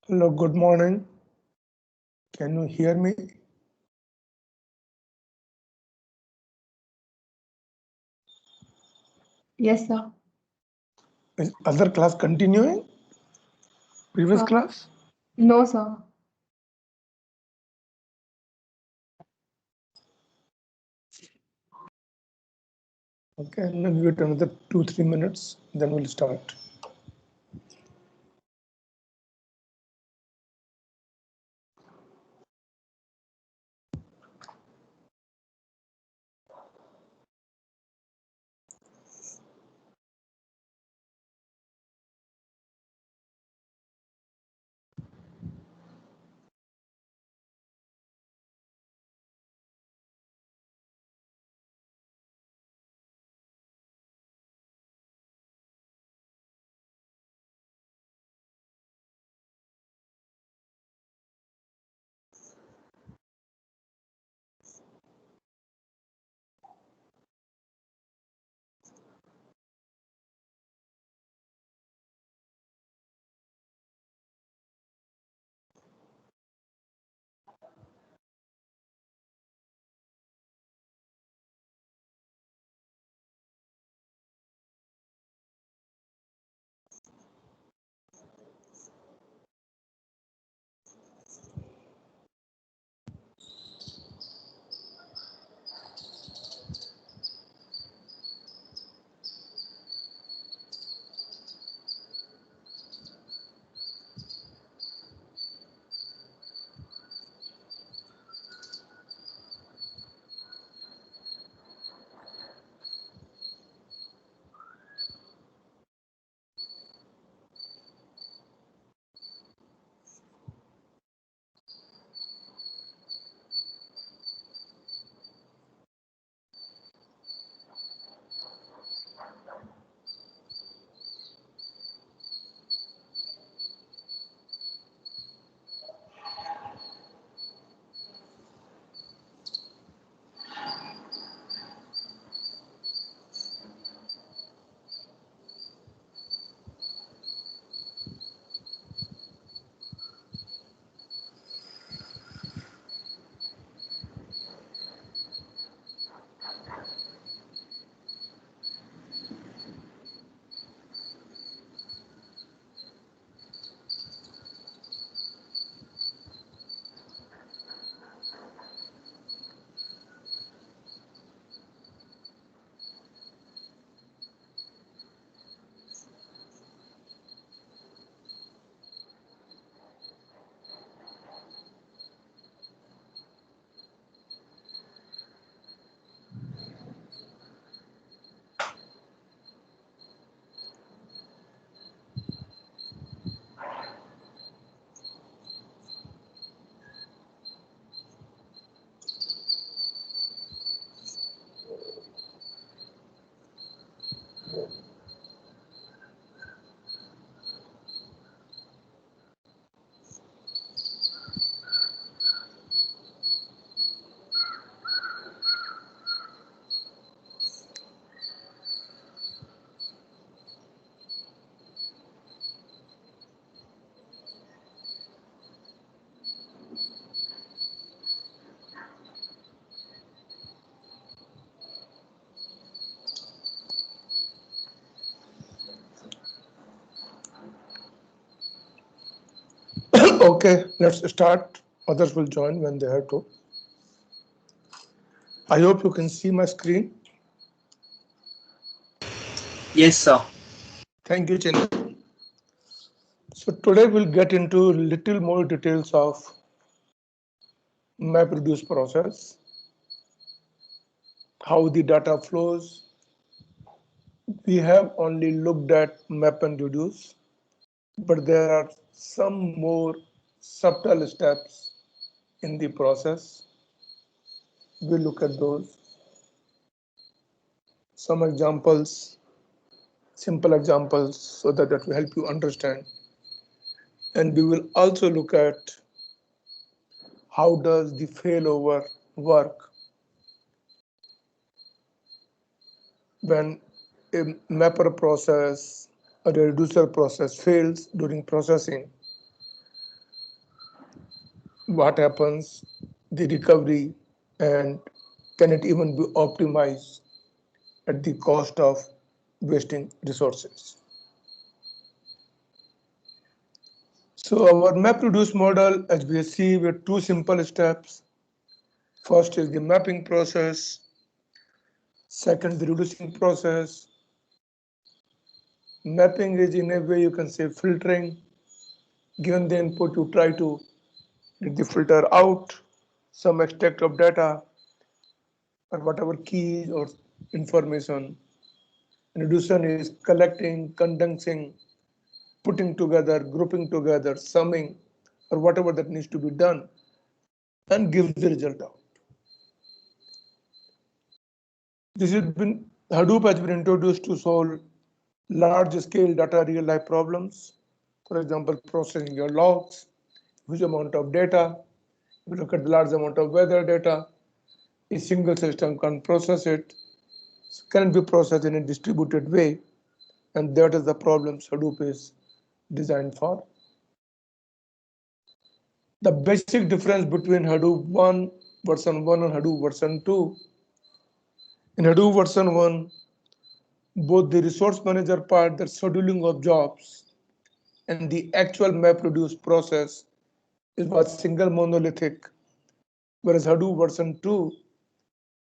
Hello, good morning. Can you hear me? Yes, sir. Is other class continuing? Previous Uh, class? no, sir. Okay, now give it another 2-3 minutes, then we'll start. Okay, let's start. Others will join when they have to. I hope you can see my screen. Yes, sir. Thank you, Chintan. So today we'll get into little more details of MapReduce process, how the data flows. We have only looked at map and reduce, but there are some more subtle steps in the process. We'll look at those. Some examples, simple examples, so that will help you understand. And we will also look at how does the failover work when a mapper process or a reducer process fails during processing. what happens, the recovery, and can it even be optimized at the cost of wasting resources. So our MapReduce model, as we see, with two simple steps. First is the mapping process. Second, the reducing process. Mapping is in a way you can say filtering. Given the input, you try to get the filter out, some extract of data or whatever keys or information. Reduction is collecting, condensing, putting together, grouping together, summing, or whatever that needs to be done, and gives the result out. This has been Hadoop has been introduced to solve large scale data real life problems. For example, processing your logs, huge amount of data. If you look at the large amount of weather data, a single system can process it, can be processed in a distributed way, and that is the problem Hadoop is designed for. The basic difference between Hadoop 1 version 1 and Hadoop version 2. In Hadoop version 1, both the resource manager part, the scheduling of jobs, and the actual MapReduce process was single monolithic, whereas Hadoop version 2,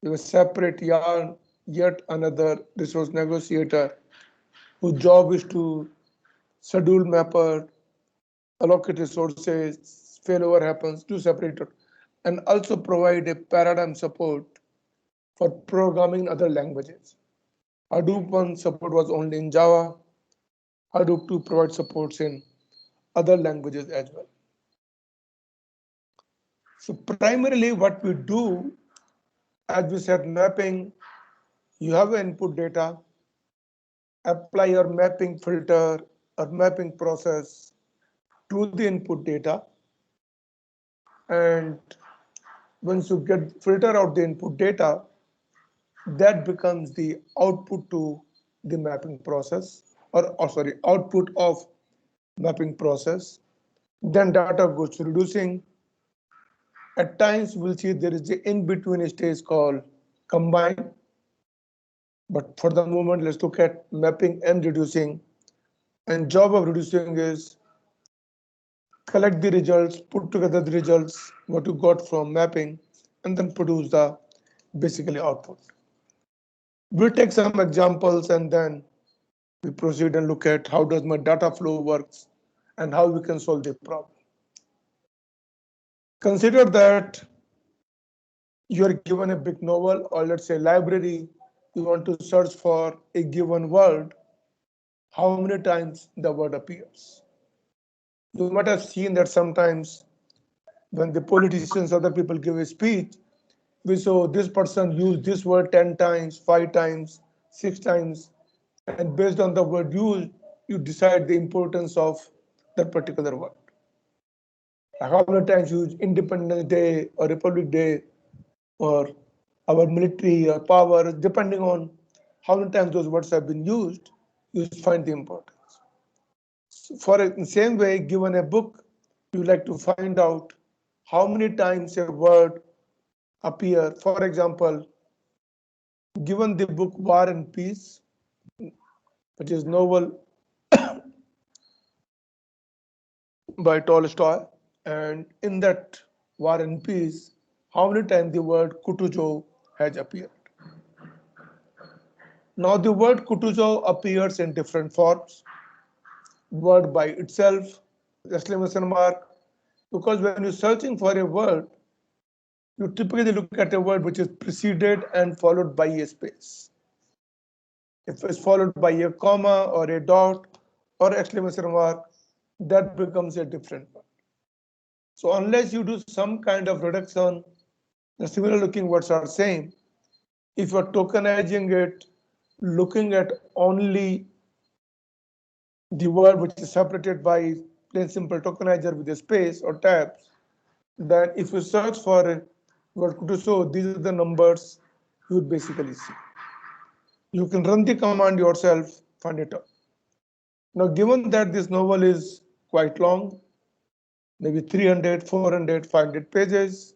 you have a separate yarn, yet another resource negotiator whose job is to schedule mapper, allocate resources, failover happens, to separate it, and also provide a paradigm support for programming in other languages. Hadoop 1 support was only in Java. Hadoop 2 provides supports in other languages as well. So primarily what we do, as we said, mapping, you have input data, apply your mapping filter or mapping process to the input data, and once you get filter out the input data, that becomes the output to the mapping process, or sorry, output of mapping process. Then data goes to reducing. At times we'll see there is the in-between stage called combine. But for the moment, let's look at mapping and reducing. And job of reducing is collect the results, put together the results, what you got from mapping, and then produce the basically output. We'll take some examples and then we proceed and look at how does my data flow works and how we can solve the problem. Consider that you are given a big novel, or let's say library, you want to search for a given word, how many times the word appears. You might have seen that sometimes when the politicians, other people give a speech, we saw this person used this word 10 times, 5 times, 6 times, and based on the word used, you decide the importance of that particular word. Like how many times you use Independence Day or Republic Day or our military or power, depending on how many times those words have been used, you find the importance. So for in the same way, given a book, you like to find out how many times a word appear. For example, given the book War and Peace, which is novel by Tolstoy, and in that War and Peace, how many times the word Kutujo has appeared. Now the word Kutujo appears in different forms. Word by itself, exclamation mark, because when you're searching for a word, you typically look at a word which is preceded and followed by a space. If it's followed by a comma or a dot or exclamation mark, that becomes a different word. So unless you do some kind of reduction, the similar looking words are same. If you're tokenizing it, looking at only the word which is separated by plain simple tokenizer with a space or tabs, then if you search for a word to show, these are the numbers you would basically see. You can run the command yourself, find it out. Now, given that this novel is quite long, maybe 300, 400, 500 pages.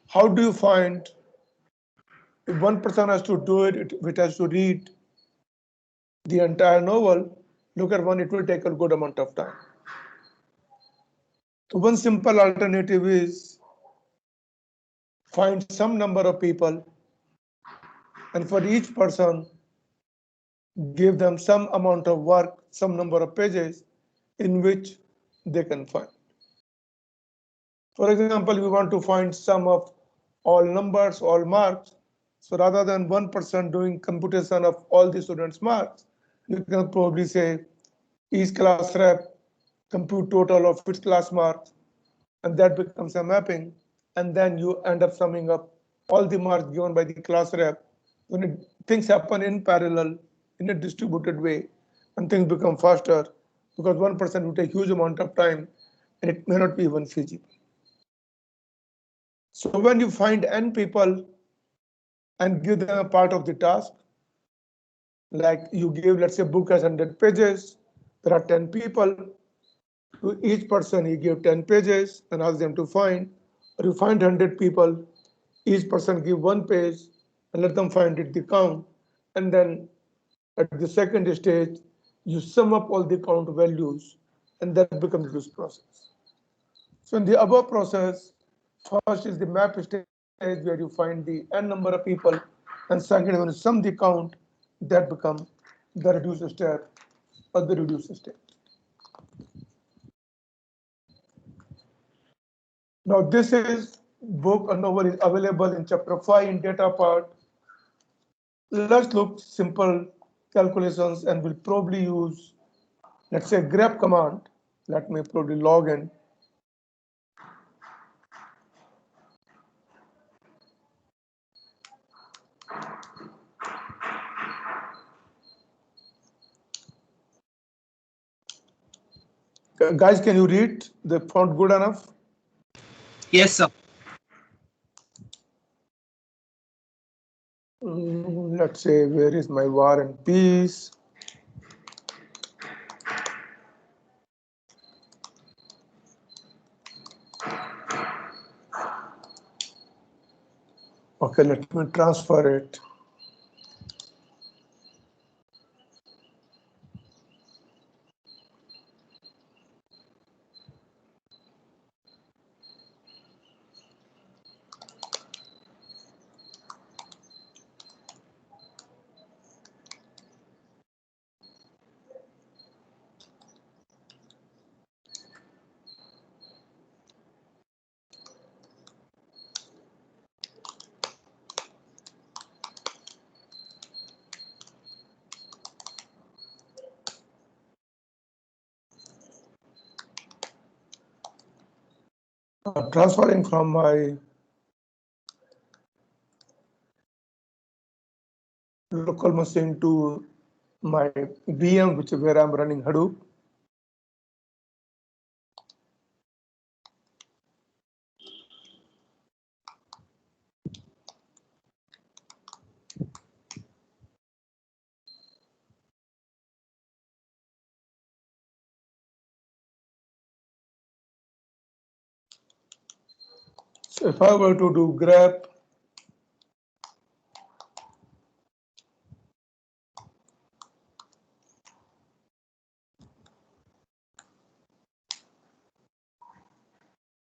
How do you find if one person has to do it, it has to read the entire novel, look at one, it will take a good amount of time. So one simple alternative is find some number of people and for each person, give them some amount of work, some number of pages in which they can find. For example, we want to find sum of all numbers, all marks. So rather than one person doing computation of all the students' marks, you can probably say each class rep compute total of its class marks, and that becomes a mapping. And then you end up summing up all the marks given by the class rep. When things happen in parallel, in a distributed way, and things become faster, because one person will take huge amount of time, and it may not be even feasible. So when you find n people and give them a part of the task, like you give, let's say, book has 100 pages, there are 10 people. To each person, you give 10 pages and ask them to find, or you find 100 people, each person give one page and let them find it, the count. And then at the second stage, you sum up all the count values, and that becomes this process. So in the above process, first is the map stage where you find the n number of people, and second, when you sum the count, that becomes the reduced step or the reduced state. Now this is book or novel is available in chapter 5 in data part. Let's look simple calculations and we'll probably use, let's say, grep command. Let me probably log in. Guys, can you read the font good enough? Yes, sir. Let's say, where is my War and Peace? Okay, let me transfer it. Transferring from my local machine to my VM, which is where I'm running Hadoop. So if I were to do grep,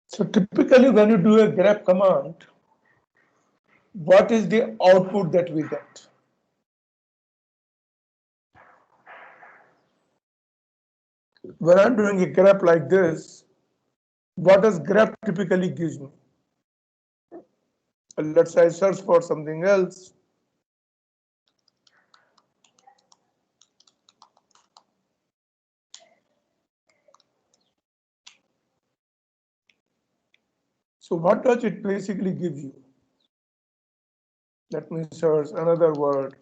so typically when you do a grep command, what is the output that we get? When I'm doing a grep like this, what does grep typically gives me? Let's say I search for something else. So what does it basically give you? Let me search another word.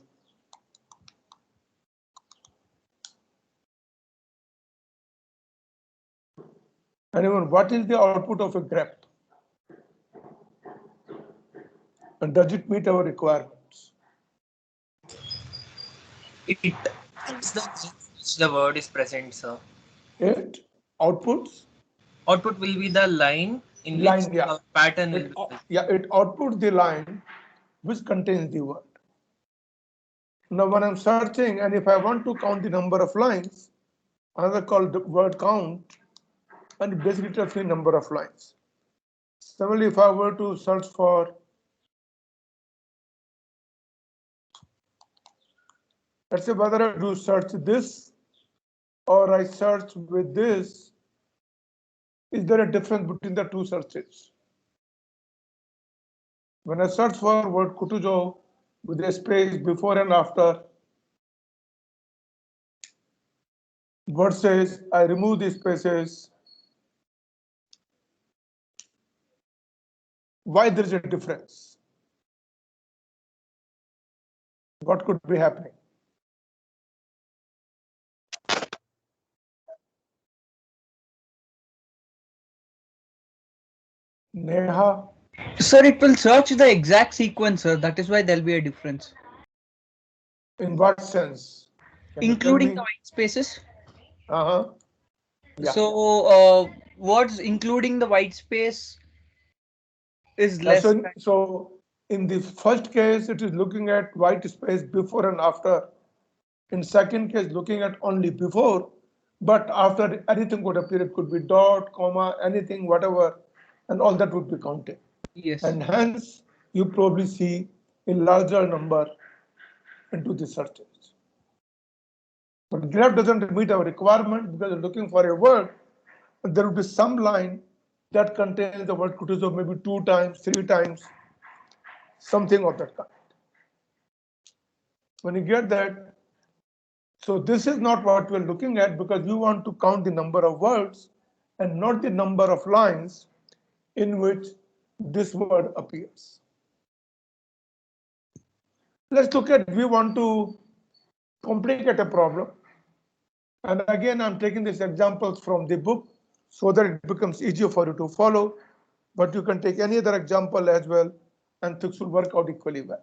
Anyone, what is the output of a grep? And does it meet our requirements? It adds the keys which the word is present, sir. It outputs? Output will be the line in Line, which yeah. the pattern will It, be. it outputs the line which contains the word. Now, when I'm searching, and if I want to count the number of lines, another called the word count, and it basically tells me number of lines. Similarly, if I were to search for, let's say whether I do search this or I search with this, is there a difference between the two searches? When I search for word Kutujo with a space before and after versus I remove the spaces, why there is a difference? What could be happening? Neha, Sir, it will search the exact sequence, sir. That is why there'll be a difference. in what sense? Can you tell Including me? the white spaces. Uh-huh. Yeah. So, words including the white space is Yeah, less. so in the first case, it is looking at white space before and after. In second case, looking at only before, but after anything would appear, it could be dot, comma, anything, whatever, and all that would be counted. Yes. And hence, you probably see a larger number into the searches. But graph doesn't meet our requirement because we're looking for a word, and there will be some line that contains the word Kutuzo maybe 2 times, 3 times, something of that kind. When you get that, so this is not what we're looking at because we want to count the number of words and not the number of lines in which this word appears. Let's look at, we want to complicate a problem. And again, I'm taking these examples from the book so that it becomes easier for you to follow, but you can take any other example as well and things will work out equally well.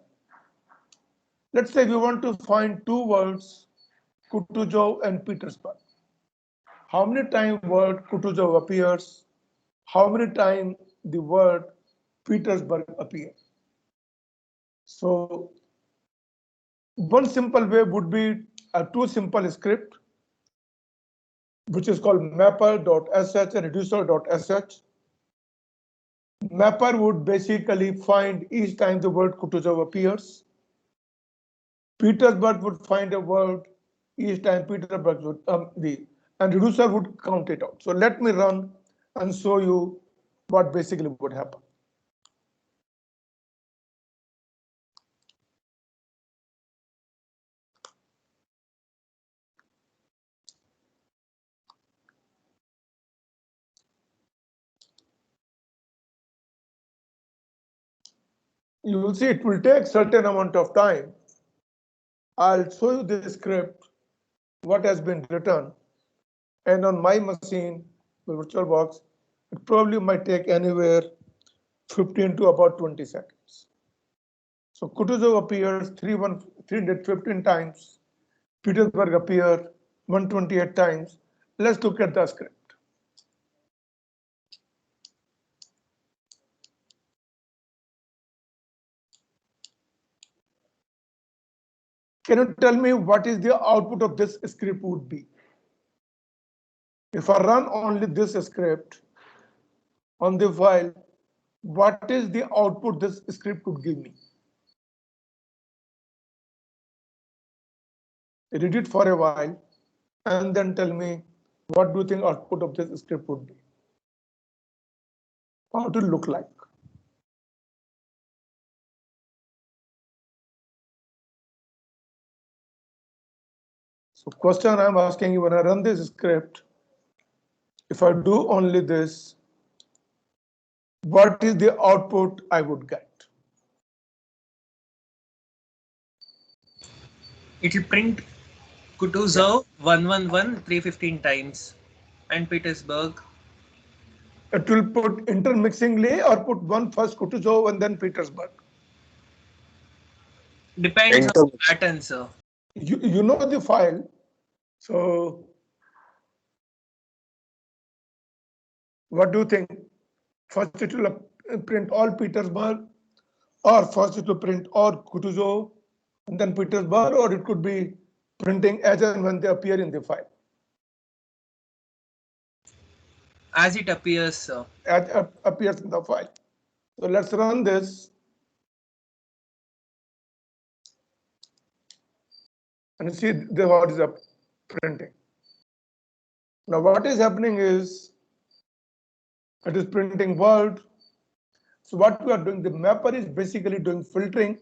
Let's say we want to find two words, Kutuzov and Petersburg. How many times word Kutuzov appears? How many times the word Petersburg appears? So one simple way would be a two simple script, which is called mapper.sh and reducer.sh. Mapper would basically find each time the word Kutuzov appears. Petersburg would find a word each time Petersburg would and reducer would count it out. So let me run and show you what basically would happen. You will see it will take certain amount of time. I'll show you the script, what has been written, and on my machine, the VirtualBox, it probably might take anywhere 15 to about 20 seconds. So Kutuzov appears 315 times, Petersburg appears 128 times. Let's look at the script. Can you tell me what is the output of this script would be? If I run only this script on the file, what is the output this script would give me? Read it for a while and then tell me what do you think output of this script would be? How it will look like? So question I'm asking you, when I run this script, if I do only this, what is the output I would get? It will print Kutuzov 111 315 times and Petersburg. It will put intermixingly or put one first Kutuzov and then Petersburg. Depends on Enter. the pattern, sir. You know the file, so What do you think? First it will print all Petersburg, or first it will print all Kutuzov and then Petersburg, or it could be printing as and when they appear in the file. As it appears, sir. As appears in the file. So let's run this. And see what is up printing. Now what is happening is it is printing world. So what we are doing, the mapper is basically doing filtering.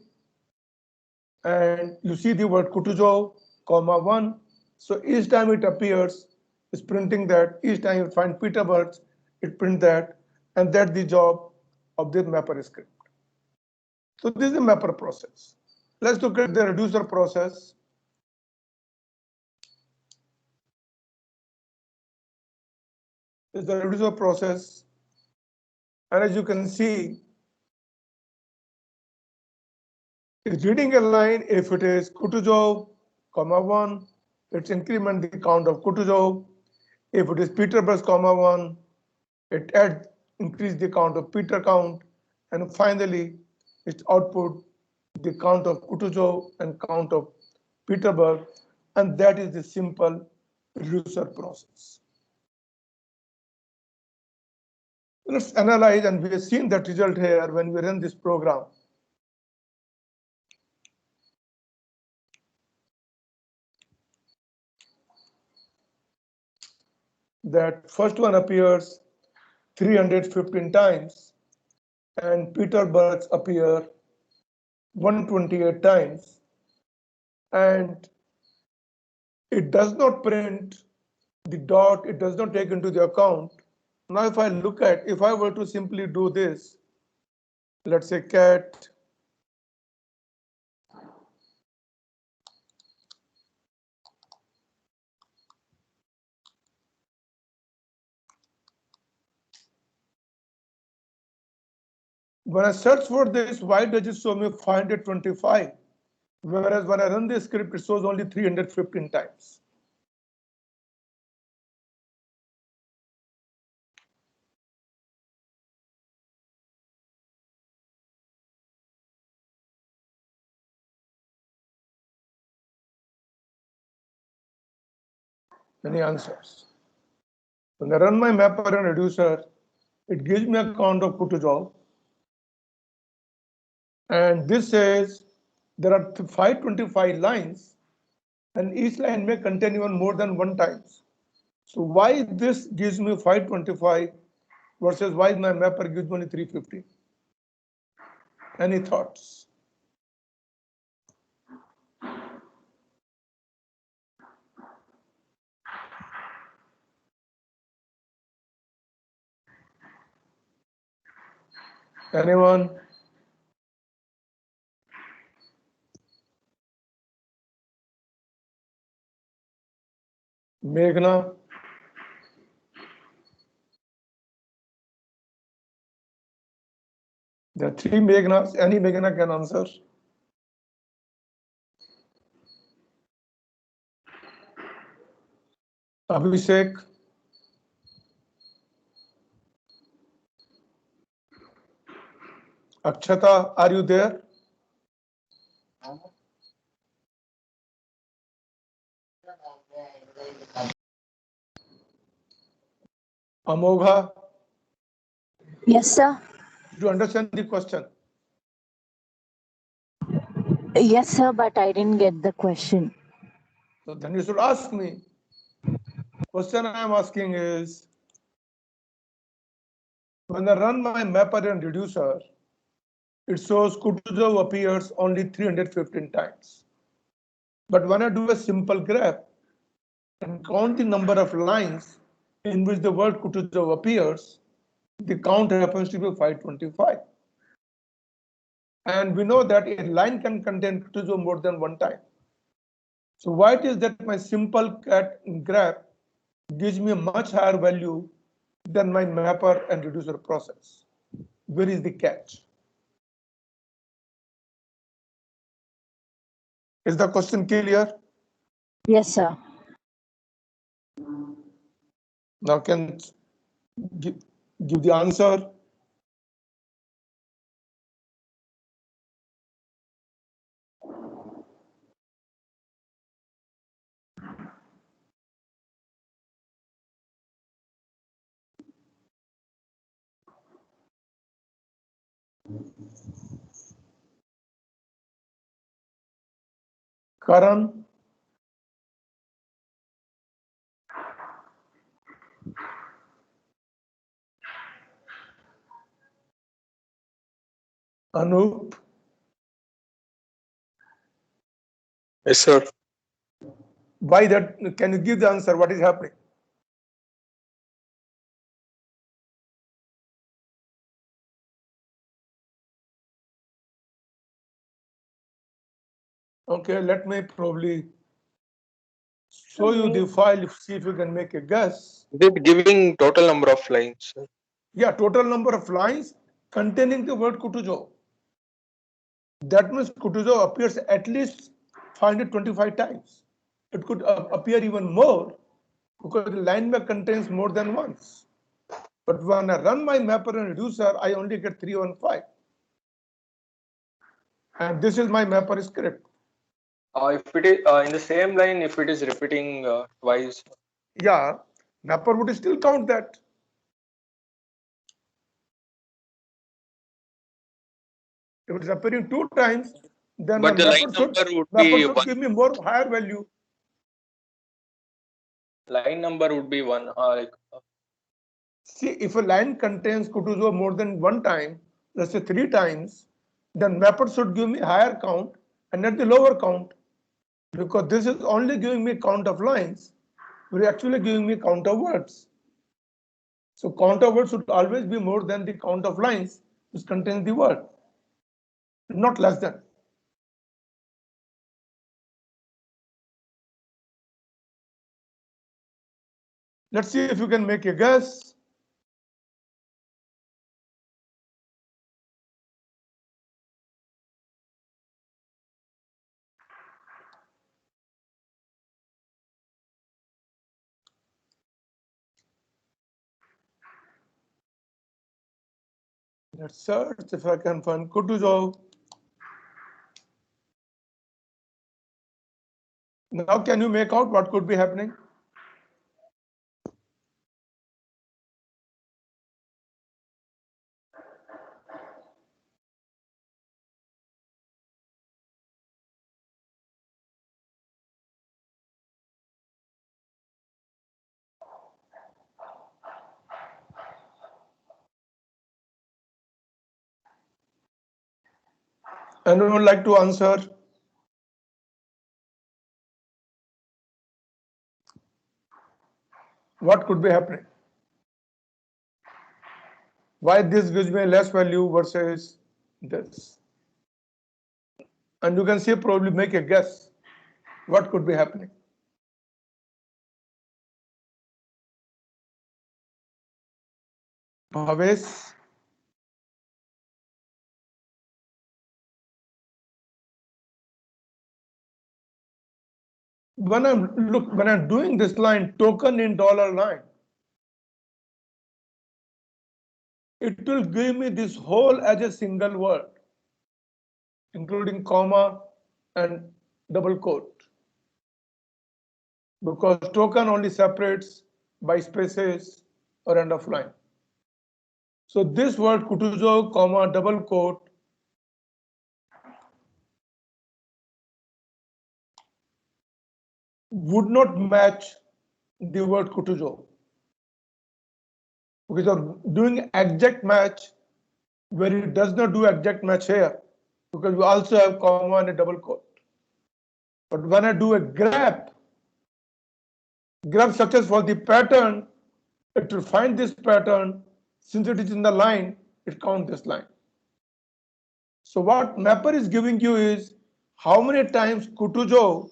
And you see the word Kutuzov, comma 1. So each time it appears, it's printing that. Each time you find Petersburg, it print that. And that's the job of this mapper script. So this is the mapper process. Let's look at the reducer process. This is the reducer process. And as you can see, it's reading a line. If it is Kutuzov, comma 1, it's increment the count of Kutuzov. If it is Petersburg, comma 1, it adds increase the count of Peter count. And finally, its output the count of Kutuzov and count of Petersburg. And that is the simple reducer process. Let's analyze, and we have seen that result here when we run this program. That first one appears 315 times, and Petersburg's appear 128 times, and it does not print the dot, it does not take into the account. Now if I look at, if I were to simply do this, let's say cat when I search for this, why does it show me 525? Whereas when I run this script, it shows only 315 times. Any answers? When I run my mapper and reducer, it gives me a count of Kutuzov. And this says there are 525 lines, and each line may contain even more than one times. So why this gives me 525 versus why my mapper gives me only 350? Any thoughts? Anyone? Meghna? There are 3 Meghnas. Any Meghna can answer. Abhishek? Akshata, are you there? Amogha, Yes, sir. do you understand the question? Yes, sir, but I didn't get the question. So then you should ask me. Question I am asking is, when I run my mapper and reducer, it shows Kutuzov appears only 315 times. But when I do a simple graph and count the number of lines in which the word Kutuzov appears, the count happens to be 525. And we know that a line can contain Kutuzov more than one time. So why it is that my simple cat graph gives me a much higher value than my mapper and reducer process? Where is the catch? Is the question clear? Yes, sir. Now can give, give the answer. Karan, Anup, Yes, sir. why that? Can you give the answer? What is happening? Okay, let me probably show you the file, see if you can make a guess. Is it giving total number of lines, sir? Yeah, total number of lines containing the word Kutujo. That means Kutujo appears at least 525 times. It could appear even more because the line map contains more than once. But when I run my mapper and reducer, I only get 315. And this is my mapper script. If it is in the same line, if it is repeating twice. Yeah, mapper would still count that. If it is appearing 2 times, then But the line number would be one. give me more higher value. Line number would be one. See, if a line contains Kutuzo more than 1 time, let's say 3 times, then mapper should give me higher count and not the lower count. Because this is only giving me count of lines, we're actually giving me count of words. So count of words should always be more than the count of lines which contains the word, not less than. Let's see if you can make a guess. Let's search if I can find Kutuzo. Now can you make out what could be happening? Anyone would like to answer? What could be happening? Why this gives me less value versus this? And you can see probably make a guess what could be happening. Bhavesh, when I'm doing this line token in $line, it will give me this whole as a single word, including comma and double quote, because token only separates by spaces or end of line. So this word Kutuzo, comma, double quote would not match the word Kutuzo, because you're doing exact match where it does not do exact match here, because we also have comma and a double quote. But when I do a grep success for the pattern, it will find this pattern. Since it is in the line, it counts this line. So what mapper is giving you is how many times Kutuzo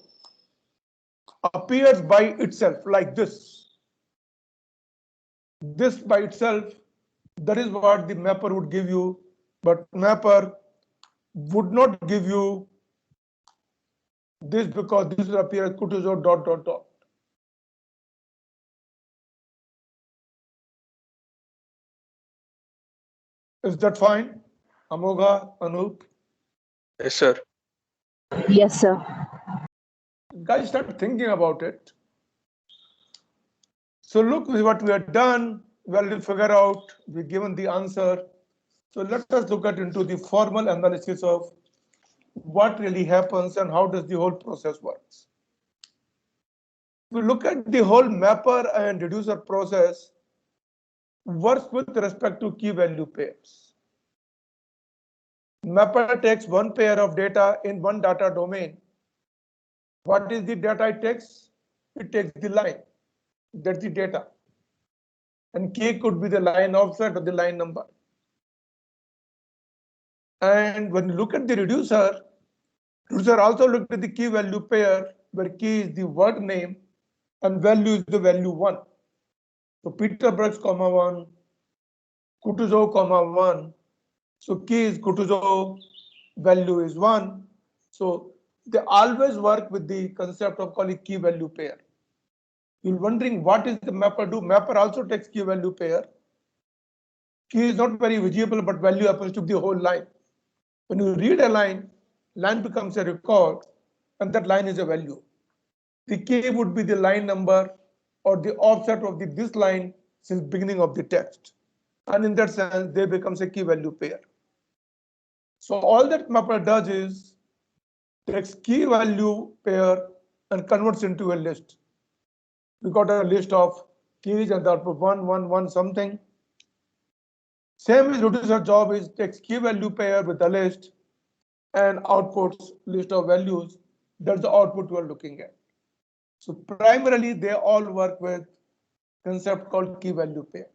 appears by itself like this. This by itself, that is what the mapper would give you, but mapper would not give you this because this will appear as Kutuzo dot dot dot. Is that fine? Amogha, Anup? Yes, sir. Yes, sir. Guys, start thinking about it. So look what we have done. Well, we'll figure out, we've given the answer. So let us look at into the formal analysis of what really happens and how does the whole process works. We look at the whole mapper and reducer process works with respect to key value pairs. Mapper takes one pair of data in one data domain. What is the data it takes? It takes the line. That's the data. And key could be the line offset or the line number. And when you look at the reducer also looked at the key value pair where key is the word name and value is the value 1. So Peterbrooks, 1, Kutuzov, 1. So key is Kutuzov, value is 1. So they always work with the concept of calling key value pair. You're wondering what is the mapper do? Mapper also takes key value pair. Key is not very visible, but value happens to be the whole line. When you read a line becomes a record, and that line is a value. The key would be the line number or the offset of this line since beginning of the text. And in that sense, they becomes a key value pair. So all that mapper does is takes key value pair and converts into a list. We got a list of keys and output 1, 1, 1 something. Same as reducer job is takes key value pair with the list and outputs list of values. That's the output we are looking at. So primarily they all work with concept called key value pair.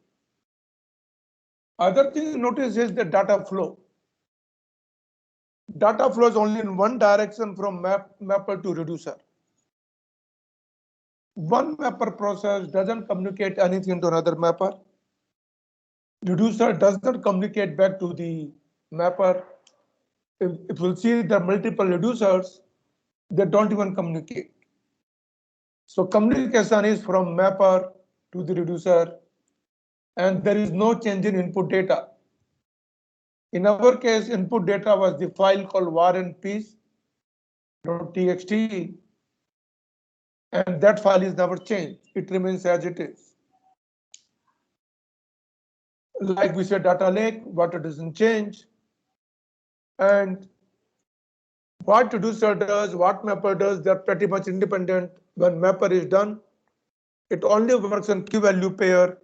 Other thing you notice is the data flow. Data flows only in one direction from mapper to reducer. One mapper process doesn't communicate anything to another mapper. Reducer does not communicate back to the mapper. If we'll see the multiple reducers, they don't even communicate. So communication is from mapper to the reducer, and there is no change in input data. In our case, input data was the file called war&peace.txt, and that file is never changed. It remains as it is. Like we said, data lake, what it doesn't change. And what reducer does, what mapper does, they're pretty much independent. When mapper is done, it only works on key value pair,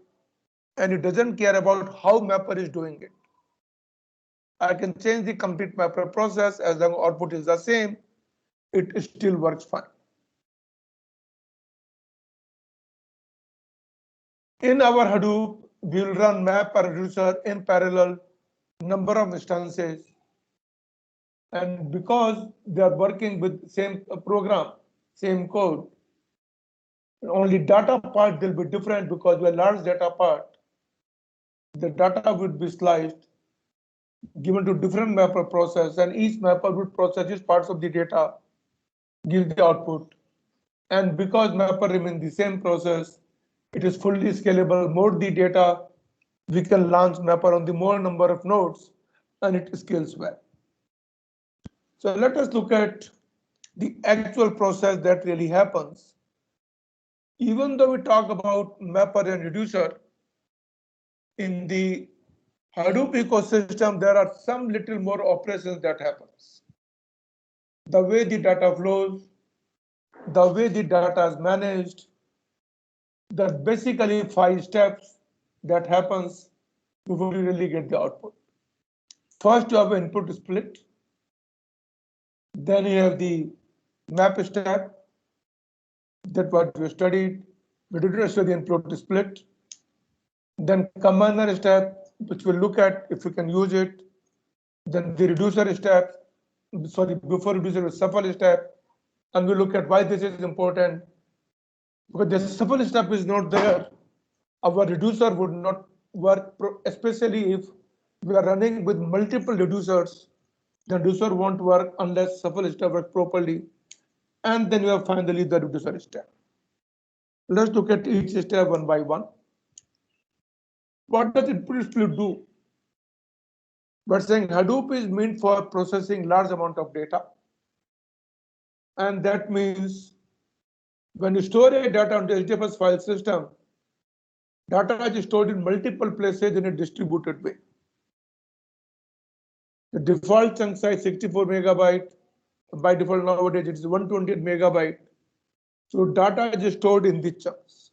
and it doesn't care about how mapper is doing it. I can change the complete mapper process as long as output is the same, it still works fine. In our Hadoop, we will run mapper reducer in parallel number of instances. And because they are working with same program, same code, only data part will be different because we have large data part. The data would be sliced, given to different mapper process, and each mapper would process its parts of the data, give the output. And because mapper remains the same process, it is fully scalable. More the data, we can launch mapper on the more number of nodes, and it scales well. So let us look at the actual process that really happens. Even though we talk about mapper and reducer, in the Hadoop ecosystem, there are some little more operations that happens. The way the data flows, the way the data is managed, there are basically 5 steps that happens before you really get the output. First, you have input split. Then you have the map step, that what we studied. We did study input split. Then combiner step, which we'll look at if we can use it. Then the reducer step, before reducer is shuffle step, and we look at why this is important. Because the shuffle step is not there, our reducer would not work, especially if we are running with multiple reducers. The reducer won't work unless shuffle step works properly. And then you have finally the reducer step. Let's look at each step one by one. What does input split do? But saying Hadoop is meant for processing large amount of data. And that means when you store a data on the HDFS file system, data is stored in multiple places in a distributed way. The default chunk size 64 megabyte. By default nowadays it is 128 megabyte. So data is stored in the chunks.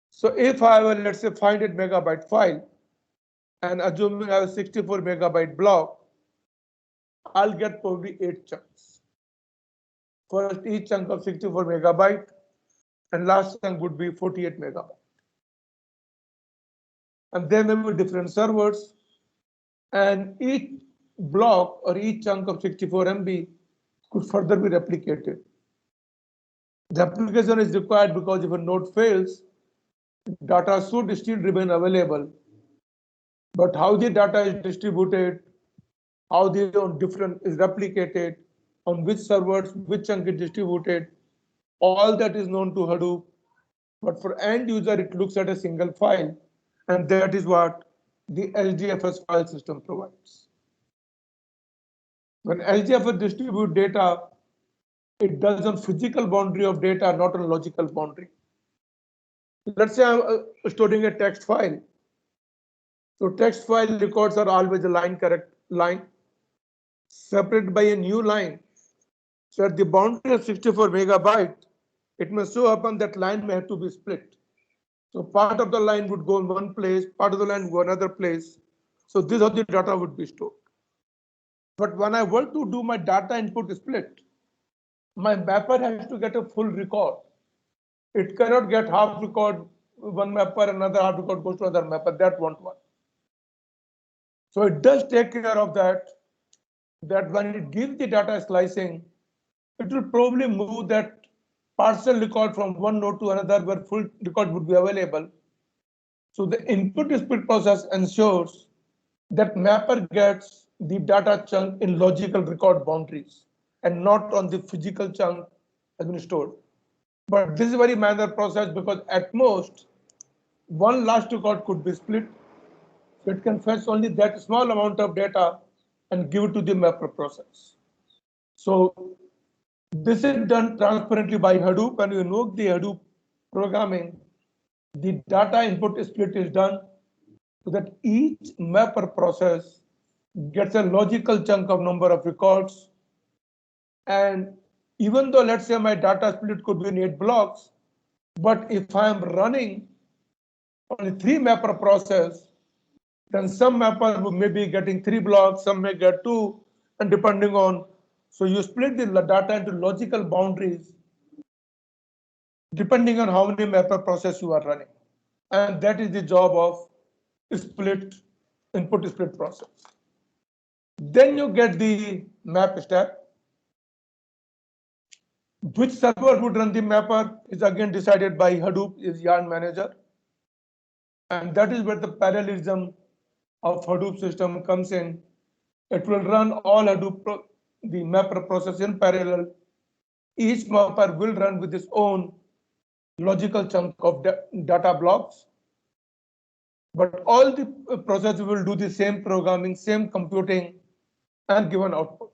So if I have a, let's say, 500 megabyte file, and assuming I have a 64 megabyte block, I'll get probably 8 chunks. First, each chunk of 64 megabyte, and last chunk would be 48 megabyte. And there may be different servers, and each block or each chunk of 64 MB could further be replicated. The application is required because if a node fails, data should still remain available. But how the data is distributed, how the different is replicated, on which servers, which chunk is distributed, all that is known to Hadoop. But for end user, it looks at a single file, and that is what the HDFS file system provides. When HDFS distributes data, it does on physical boundary of data, not on logical boundary. Let's say I'm storing a text file. So text file records are always a line separated by a new line. So at the boundary of 64 megabyte, it may show up on that line may have to be split. So part of the line would go in one place, part of the line would go another place. So this is how the data would be stored. But when I want to do my data input split, my mapper has to get a full record. It cannot get half record, one mapper, another half record goes to another mapper. That won't work. So it does take care of that when it gives the data slicing, it will probably move that partial record from one node to another where full record would be available. So the input split process ensures that mapper gets the data chunk in logical record boundaries and not on the physical chunk has been stored. But this is a very minor process because at most one last record could be split. So it can fetch only that small amount of data and give it to the mapper process. So this is done transparently by Hadoop, and you invoke the Hadoop programming. The data input split is done so that each mapper process gets a logical chunk of number of records. And even though, let's say, my data split could be in 8 blocks, but if I am running only 3 mapper process, then some mapper may be getting 3 blocks, some may get 2, and depending on, so you split the data into logical boundaries depending on how many mapper process you are running. And that is the job of input split process. Then you get the map step. Which server would run the mapper is again decided by Hadoop, is Yarn manager. And that is where the parallelism of Hadoop system comes in. It will run all Hadoop, the mapper process in parallel. Each mapper will run with its own logical chunk of data blocks. But all the processes will do the same programming, same computing, and give an output.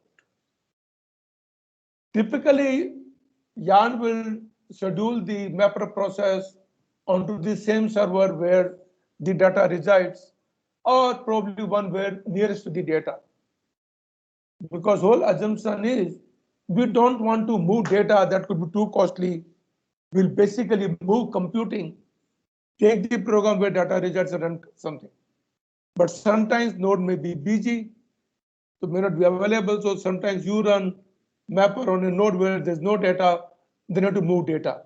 Typically, Yarn will schedule the mapper process onto the same server where the data resides, or probably one where nearest to the data. Because whole assumption is we don't want to move data that could be too costly. We'll basically move computing, take the program where data resides and run something. But sometimes node may be busy, so may not be available. So sometimes you run mapper on a node where there's no data, then you have to move data.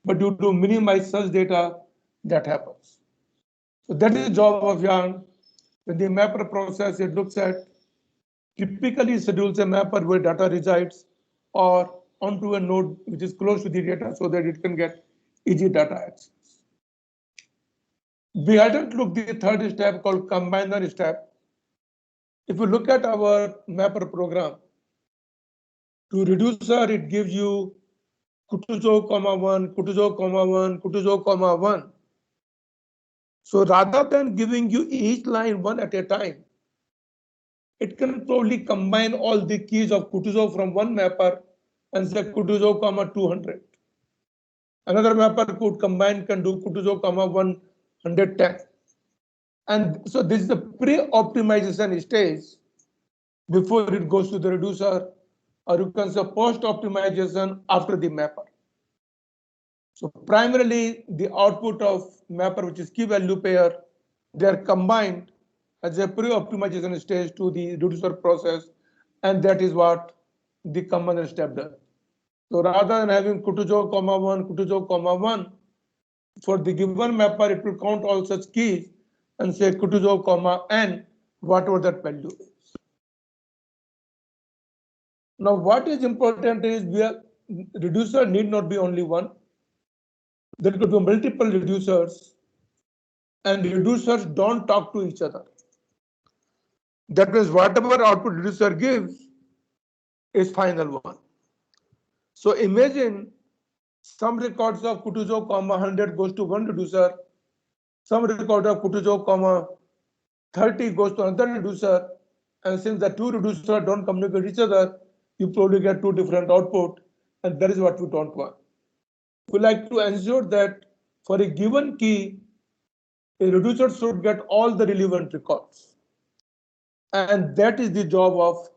But you do minimize such data, that happens. So that is the job of Yarn. When the mapper process, it looks at, typically schedules a mapper where data resides or onto a node which is close to the data so that it can get easy data access. We hadn't looked at the third step called combiner step. If you look at our mapper program, to reducer, it gives you Kutuzo, 1, Kutuzo, 1, Kutuzo, 1. So rather than giving you each line one at a time, it can probably combine all the keys of Kutuzov from one mapper and say Kutuzov comma 200. Another mapper could combine, can do Kutuzov comma 110. And so this is the pre-optimization stage before it goes to the reducer, or you can say post-optimization after the mapper. So primarily the output of mapper, which is key value pair, they are combined as a pre-optimization stage to the reducer process, and that is what the combiner step does. So rather than having Kutuzov comma 1, Kutuzov comma 1, for the given mapper, it will count all such keys and say Kutuzov comma n, whatever that value is. Now, what is important is reducer need not be only one. There could be multiple reducers, and reducers don't talk to each other. That means whatever output reducer gives is final one. So imagine some records of Kutuzov comma 100 goes to one reducer, some record of Kutuzov comma 30 goes to another reducer, and since the two reducers don't communicate with each other, you probably get two different output, and that is what we don't want. We like to ensure that for a given key, a reducer should get all the relevant records. And that is the job of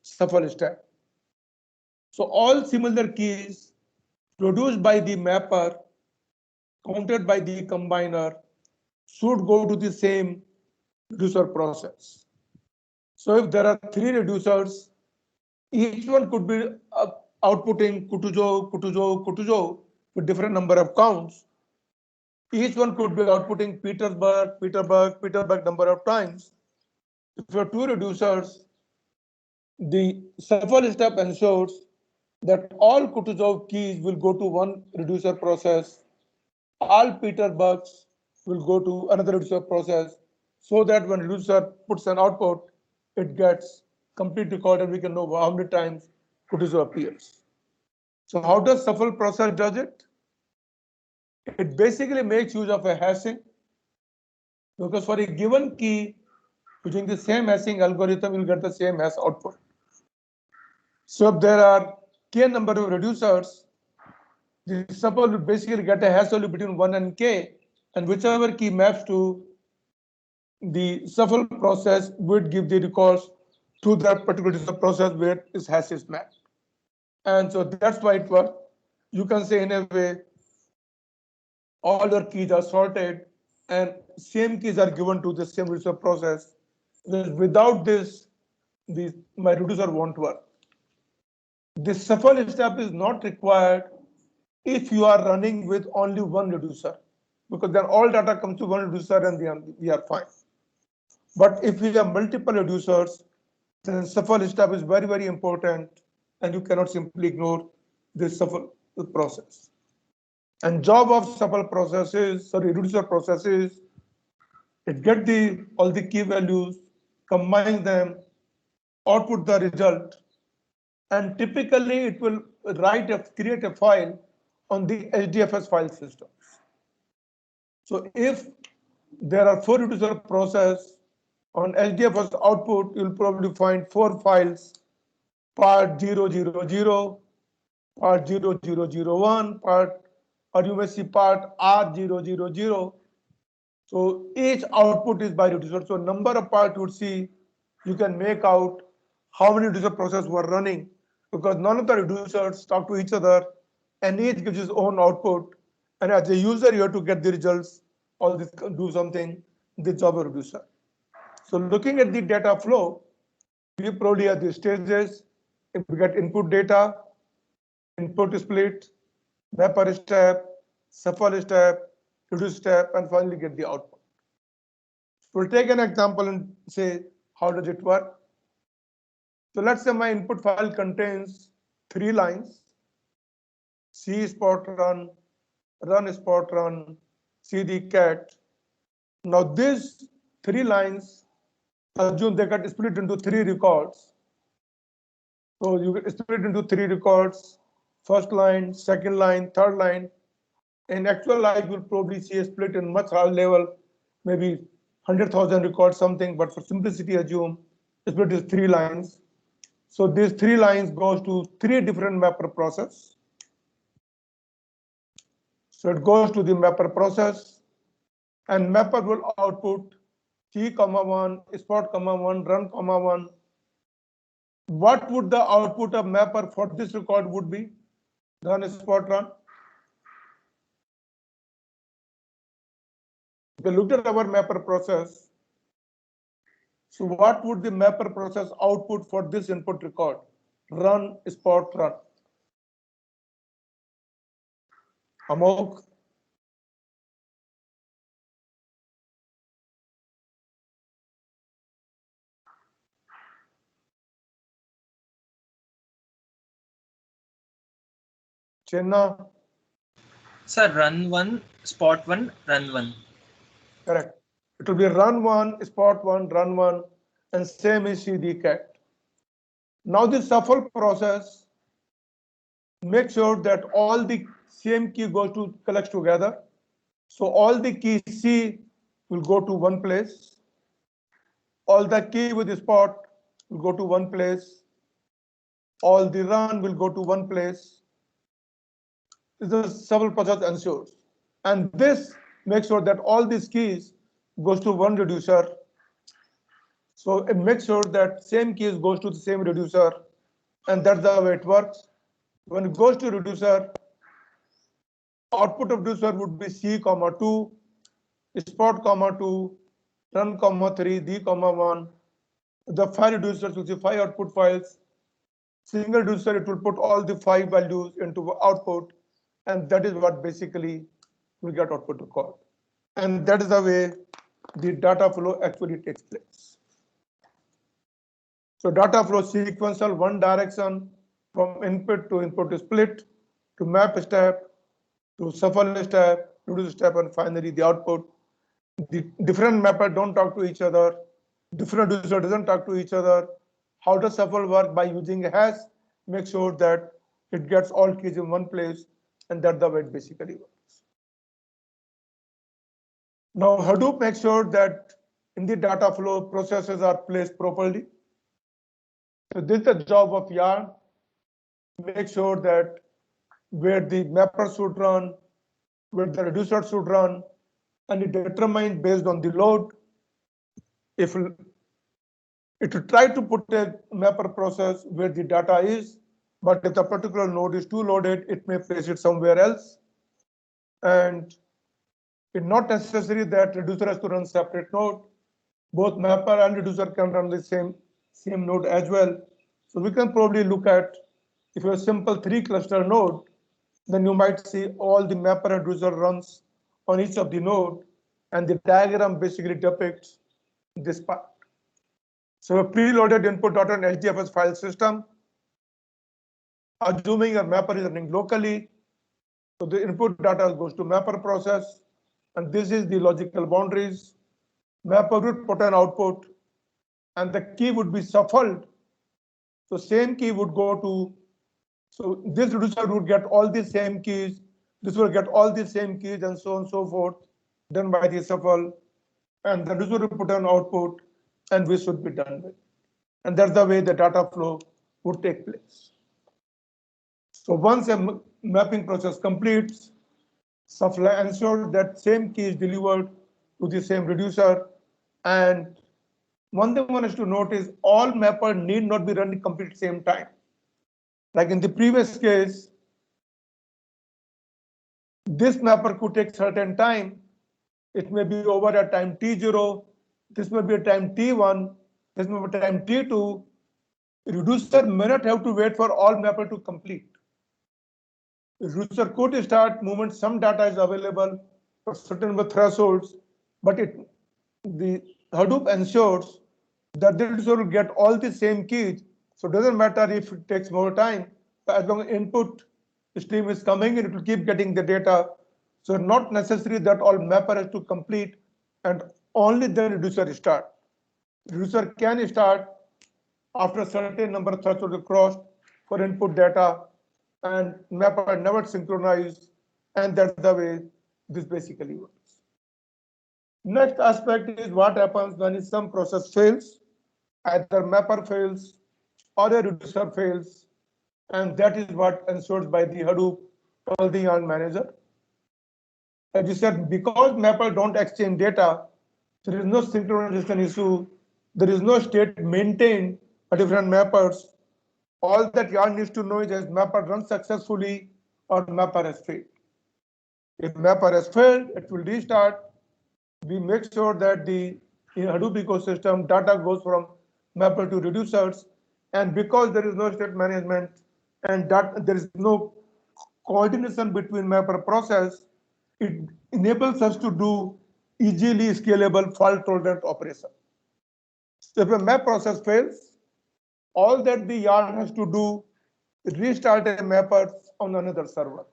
shuffle step. So all similar keys produced by the mapper, counted by the combiner, should go to the same reducer process. So if there are three reducers, each one could be outputting Kutuzov, Kutuzov, Kutuzov with different number of counts. Each one could be outputting Petersburg, Petersburg, Petersburg number of times. If you have two reducers, the shuffle step ensures that all Kutuzov keys will go to one reducer process, all Peterburgs will go to another reducer process, so that when reducer puts an output, it gets complete record and we can know how many times Kutuzov appears. So how does shuffle process does it? It basically makes use of a hashing, because for a given key, using the same hashing algorithm, you'll get the same hash output. So if there are k number of reducers, the shuffle will basically get a hash value between 1 and k, and whichever key maps to the shuffle process would give the records to that particular process where its hash is mapped. And so that's why it works. You can say in a way, all your keys are sorted and same keys are given to the same reducer process. Without this, my reducer won't work. This shuffle step is not required if you are running with only one reducer, because then all data comes to one reducer and then we are fine. But if we have multiple reducers, then shuffle step is very, very important, and you cannot simply ignore this shuffle process. And job of shuffle process is, sorry, reducer process is, it get all the key values, combine them, output the result, and typically it will create a file on the HDFS file system. So if there are four reducer process on HDFS output, you'll probably find four files: part 000, part 0001, or you may see part R000. So each output is by reducer. So number of parts you would see, you can make out how many reducer processes were running, because none of the reducers talk to each other and each gives its own output. And as a user, you have to get the results, all this do something, the job of reducer. So looking at the data flow, we probably have the stages. If we get input data, input split, mapper step, shuffle step, reduce step, and finally get the output. We'll take an example and say, how does it work? So let's say my input file contains 3 lines: C spot run spot run, cd cat. Now these 3 lines, assume they get split into 3 records. So you get split into 3 records: first line, second line, third line. In actual life, you'll probably see a split in much higher level, maybe 100,000 records something, but for simplicity, assume split is 3 lines. So these 3 lines goes to 3 different mapper process. So it goes to the mapper process, and mapper will output key comma 1, spot comma 1, run comma 1. What would the output of mapper for this record would be? Run spot run. If you look at our mapper process, so what would the mapper process output for this input record? Run spot run. Amok. Chenna. Sir, run 1, spot 1, run 1. Correct. It will be run 1, spot 1, run 1, and same is CD cat. Now the shuffle process make sure that all the same key goes to collects together. So all the key C will go to one place. All the key with the spot will go to one place. All the run will go to one place. The shuffle process ensures. And this makes sure that all these keys goes to one reducer. So it makes sure that same keys goes to the same reducer, and that's the way it works. When it goes to reducer, output of reducer would be C comma 2, spot comma 2, run comma 3, D comma 1. The 5 reducers will be 5 output files. Single reducer, it will put all the 5 values into output, and that is what basically will get output record. And that is the way the data flow actually takes place. So data flow sequential, one direction from input to input split to map step to shuffle step, reduce step, and finally the output. The different mapper don't talk to each other. Different reducer doesn't talk to each other. How does shuffle work? By using a hash, make sure that it gets all keys in one place, and that's the way it basically works. Now Hadoop makes sure that in the data flow processes are placed properly. So this is the job of Yarn. Make sure that where the mapper should run, where the reducer should run, and it determines based on the load. If it will try to put a mapper process where the data is, but if the particular node is too loaded, it may place it somewhere else. And it's not necessary that reducer has to run separate node. Both mapper and reducer can run the same node as well. So we can probably look at, if you have a simple 3 cluster node, then you might see all the mapper and reducer runs on each of the node, and the diagram basically depicts this part. So a preloaded input.hdfs file system, assuming a mapper is running locally, so the input data goes to mapper process, and this is the logical boundaries. Mapper would put an output, and the key would be shuffled. So same key would go to, so this reducer would get all the same keys, this will get all the same keys, and so on and so forth, done by the shuffle, and the reducer will put an output, and we should be done with. And that's the way the data flow would take place. So once a mapping process completes, shuffle ensures that same key is delivered to the same reducer. And one thing one has to note is all mapper need not be running complete same time. Like in the previous case, this mapper could take certain time. It may be over at time t0. This may be a time t1. This may be time t2. Reducer may not have to wait for all mapper to complete. Reducer could start moment some data is available for certain number thresholds, but the Hadoop ensures that the reducer will get all the same keys. So it doesn't matter if it takes more time, as long as input stream is coming in, it will keep getting the data. So not necessary that all mapper has to complete and only then reducer start. Reducer can start after a certain number of thresholds are crossed for input data, and mapper never synchronized, and that's the way this basically works. Next aspect is what happens when some process fails. either mapper fails or a reducer fails, and that is what ensured by the Hadoop or the yarn manager. As you said, because mapper don't exchange data, there is no synchronization issue, there is no state maintained by different mappers. All that yarn needs to know is that mapper runs successfully or mapper has failed. If mapper has failed, it will restart. We make sure that in Hadoop ecosystem, data goes from mapper to reducers. And because there is no state management and that there is no coordination between mapper process, it enables us to do easily scalable fault tolerant operation. So if a map process fails, all that the yarn has to do is restart a mapper on another server.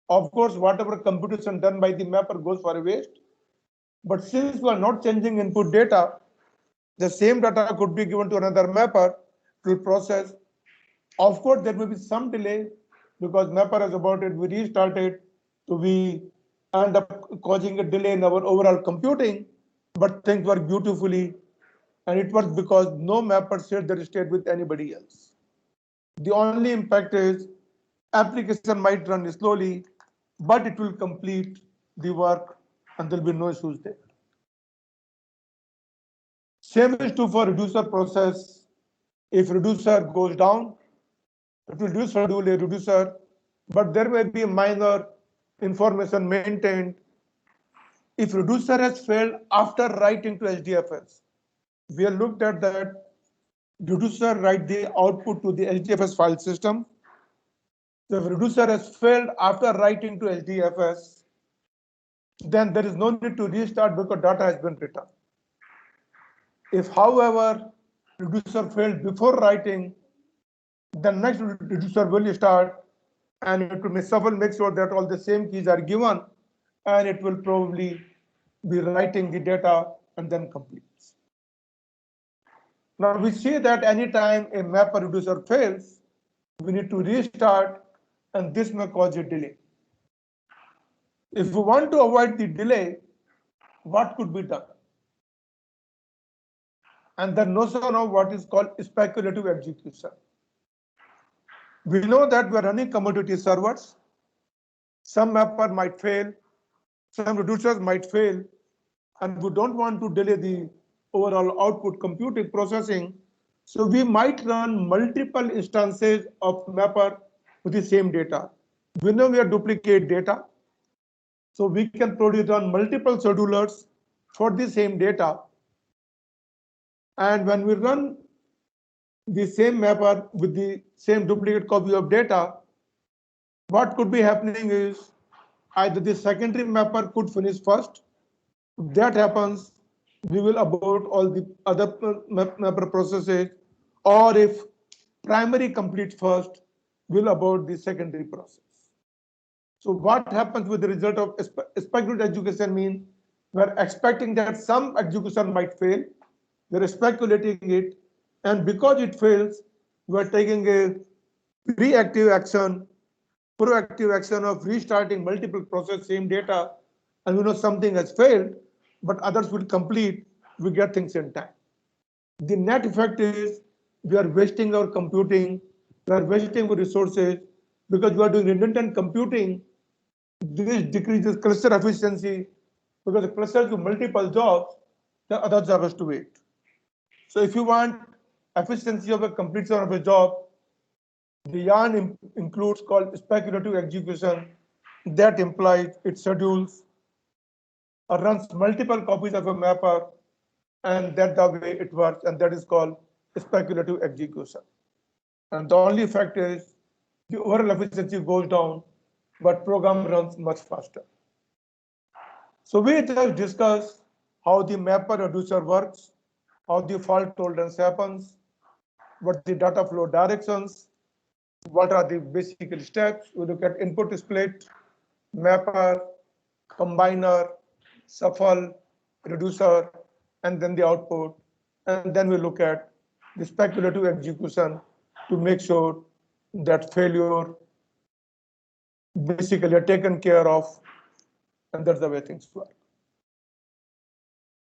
Of course, whatever computation done by the mapper goes for a waste. But since we are not changing input data, the same data could be given to another mapper to process. Of course, there may be some delay because mapper has aborted, we restarted, so we end up causing a delay in our overall computing, but things work beautifully. And it works because no mapper shared their state with anybody else. The only impact is application might run slowly, but it will complete the work and there'll be no issues there. Same is true for reducer process. If reducer goes down, it will schedule a reducer, but there may be minor information maintained. If reducer has failed after writing to HDFS, we have looked at that reducer write the output to the HDFS file system. The reducer has failed after writing to HDFS, then there is no need to restart because data has been written. If, however, reducer failed before writing, the next reducer will start and it will make sure that all the same keys are given and it will probably be writing the data and then completes. Now we see that anytime a mapper reducer fails, we need to restart and this may cause a delay. If we want to avoid the delay, what could be done? And the notion of what is called speculative execution. We know that we are running commodity servers. Some mapper might fail, some reducers might fail, and we don't want to delay the overall output computing processing. So we might run multiple instances of mapper with the same data. We know we have duplicate data. So we can probably run multiple schedulers for the same data. And when we run the same mapper with the same duplicate copy of data, what could be happening is either the secondary mapper could finish first. If that happens, we will abort all the other mapper processes, or if primary completes first, we'll abort the secondary process. So what happens with the result of speculative execution means we're expecting that some execution might fail, we're speculating it, and because it fails, we're taking a proactive action of restarting multiple process, same data, and we know something has failed, but others will complete, we get things in time. The net effect is we are wasting our computing, we are wasting our resources because we are doing redundant computing. This decreases cluster efficiency because the cluster do multiple jobs, the other job has to wait. So if you want efficiency of a completion of a job, the yarn includes called speculative execution that implies it schedules or runs multiple copies of a mapper, and that's the way it works, and that is called speculative execution. And the only effect is the overall efficiency goes down, but program runs much faster. So we just discussed how the mapper reducer works, how the fault tolerance happens, what the data flow directions, what are the basic steps. We look at input split, mapper, combiner, shuffle, reducer, and then the output. And then we look at the speculative execution to make sure that failure basically are taken care of, and that's the way things work.